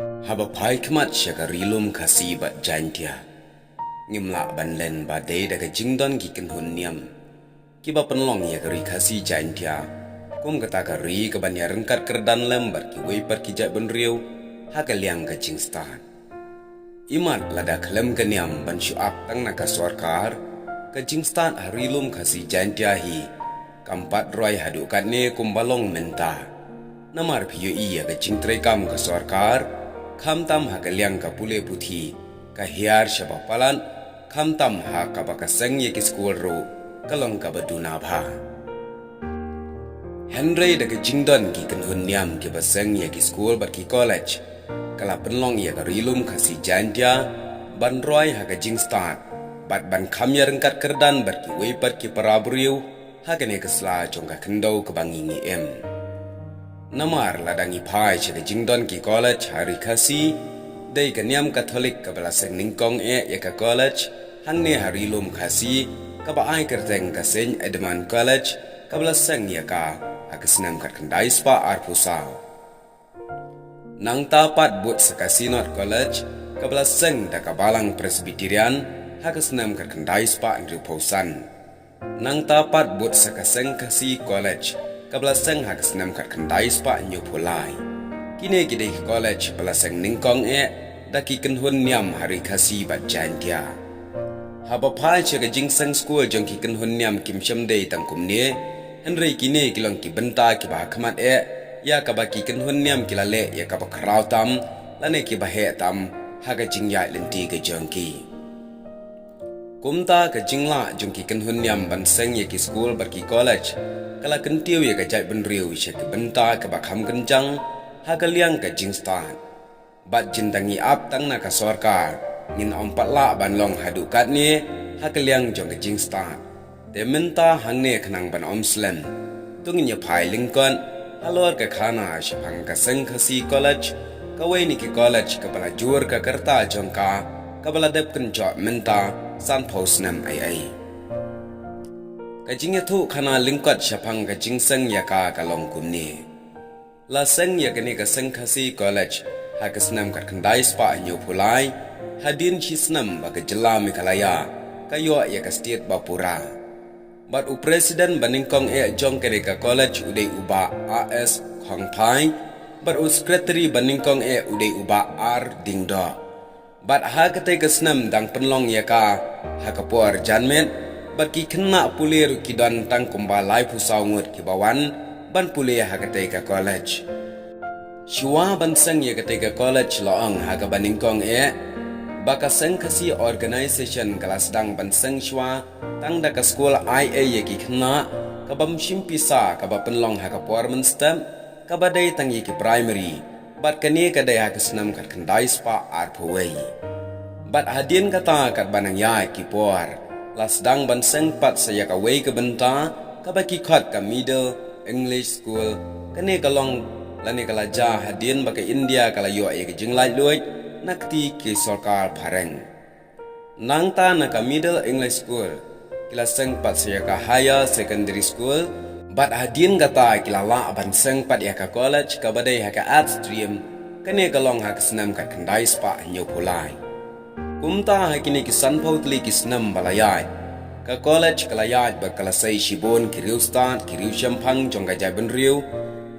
Haba pai khmat shaka rilum khasi bat jantia. Ngimla ban len ba dei daga jingdon ki kan hun niam. Kiba penlong ya kari khasi jantia. Kum kata kari ke ban ya rengkat kerdan lembar ki wei par ki jat ban riu. Haka liang ka jingstan. Imat lada klem ke niam ban syuak tang naka suarkar. Ka jingstan rilum khasi jantia hi. Kampat roy hadukat ne kumbalong menta. Namar piyo iya ka jingtrai kam ka suarkar. Khamtam ha kaliang ka pule puthi ka hiar shaba palan khamtam ha ka bakaseng ye ki school ro kalong ka baduna bha Henry da ka jingdon ki kan hunniam ki baseng ye ki school bat ki college kala penlong ye ka rilum khasi jantia ban roy ha ka jingstan bat ban kham ya rengkat kerdan bat ki wei pat ki parabriu ha ka ne ka sla jong ka kendau ka bangingi em Namar ladangi pai che jingdon ki college hari khasi dei kaniam Katolik ka balaseng ningkong ya ka college hangne hari lum khasi ka ba ai kerteng ka Saint Edmund College ka balaseng ya ka akasnam kat kandai spa arpusau nang tapat but sakasinot college ka balaseng da ka balang Presbyterian hakasnam kat kandai spa andruposan nang tapat but sakaseng khasi college Kabalaseng hakasnam kat kandai spa nyu pulai. Kine gide college balaseng ningkong daki kenhun niam hari khasi bat jantia. Haba pai che jingseng school jong ki kenhun niam kim shamdei tangkum ne. Henry kine kilong ki benta ki ba khmat ya ka ba ki kenhun niam kilale ya ka ba khrau tam lane ki ba he tam haga jingya lenti ke jongki. Kumta ka jingla jong ki kenhun niam banseng ye ki school bar ki college. Kala kentiu ya ka jai benriu isya ke benta ke bakham kencang ha ka liang ka jingstan bat jindangi ap tang na ka sorkar ngin ompat la ban long hadukat ni ha ka liang jong ka jingstan te menta hangne khnang ban omslen tungin ya phai lingkon halor ka khana shapang ka seng khasi college ka wei ni ki college ka bala jur ka karta jong ka bala dep kenjo menta san posnam ai Kajing itu kana lingkot syapang kajing seng ya ka kalong kumni. La seng ya kini ka seng khasi college ha ka senam kat kandai spa nyu pulai hadin chi senam ba ka jela Meghalaya kayo ya ka state Bapura. Bat u president baningkong jong kene ka college udai uba AS Khongpai bat u secretary baningkong udai uba R Dingdo. Bat ha ka te ka senam dang penlong ya ka ha ka por janmet Bat ki kena pulir ki dan tang kumba lai pusau ngut ki bawan ban pulir ha katei ka college. Shua ban seng ye katei ka college loong ha ka baningkong baka seng kasi organization kelas dang ban seng shua tang da ka school IA ye ki kena ka bam shimpisa ka ba penlong ha ka porman stem ka ba dei tang ye ki primary bat kani ka dei ha ka senam kat kandai spa arpawei. Bat hadin kata kat banang ya ki por Lasdang banseng pat saya ka wei ke benta ka baki khat ka middle English school kane kalong lane kala ja hadin baka India kala yo ye ke jinglai luit nakti ki sarkar phareng nang ta na ka middle English school kila seng pat saya ka higher secondary school bat hadin kata kila la banseng pat ya ka college ka badai ha ka art stream kane kalong ha ka senam ka kandai spa nyu pulai Kumta hakini ki sanpautli ki snam balayat. Ka college kalayat bakalasay shibon kiriu start kiriu shampang jongga jai benriu.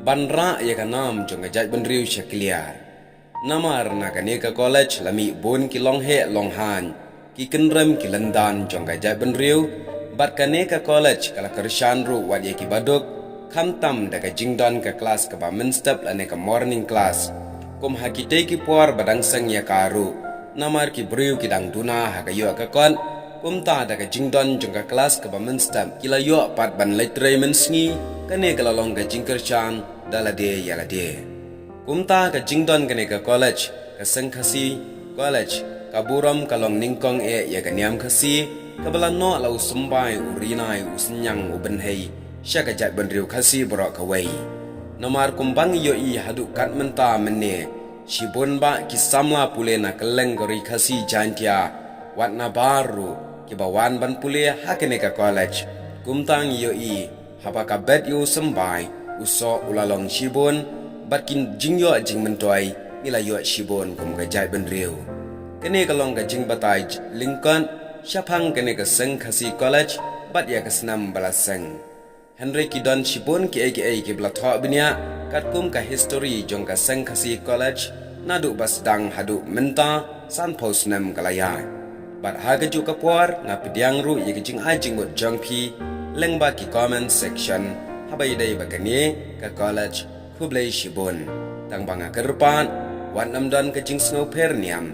Banra ya ka nam jongga jai benriu syakliar. Namar na kani ka college lami bon ki long he long han. Ki kenrem ki lendan jongga jai benriu. Bat kani ka college kala kershan ru wat ya ki baduk. Khamtam daga jingdon ka kelas ka ba menstep lane ka morning class. Kum hakite ki puar badang sang ya karu. Namar ki briu ki dang duna ha ka yo ka kon kumta da ka jingdon jong ka kelas ka bamen stam kila yo pat ban letre men sngi kane ka lalong ka jingker chan dala de yala de kumta ka jingdon kane ka college ka seng khasi college ka buram ka long ningkong ya ka niam khasi ka bala no la usumbai urinai usnyang uben hei sha ka jat ban riu khasi bro ka wei namar kumbang yo I hadu kat menta menne Shibun ba kisamla pule na keleng gori khasi jantia wat na baru ki bawan ban pule hakene ka college kumtang yo I haba ka bet yo sembai uso ulalong shibun bat kin jingyo jing mentoi mila yuat shibon kum ka jai ben riu kene ka long ka jing batai Lincoln syapang kene ka seng khasi college bat ya ka snam bala seng Henry Kidon shibon ki aka ki bla tho binia kat kum ka history jong ka seng khasi college nadu bas dang hadu menta san pos nam kalaya bat ha ka ju ka por nga pidyang ru ye jing ai jing mot jong pi leng ba ki comment section habai dai ba kane ka college Kublai shibon tang banga kerpan wan nam don ka jing snow per niam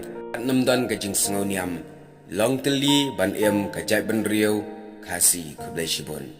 nam don ka jing snow niam long teli ban em ka jai ben riu khasi Kublai shibon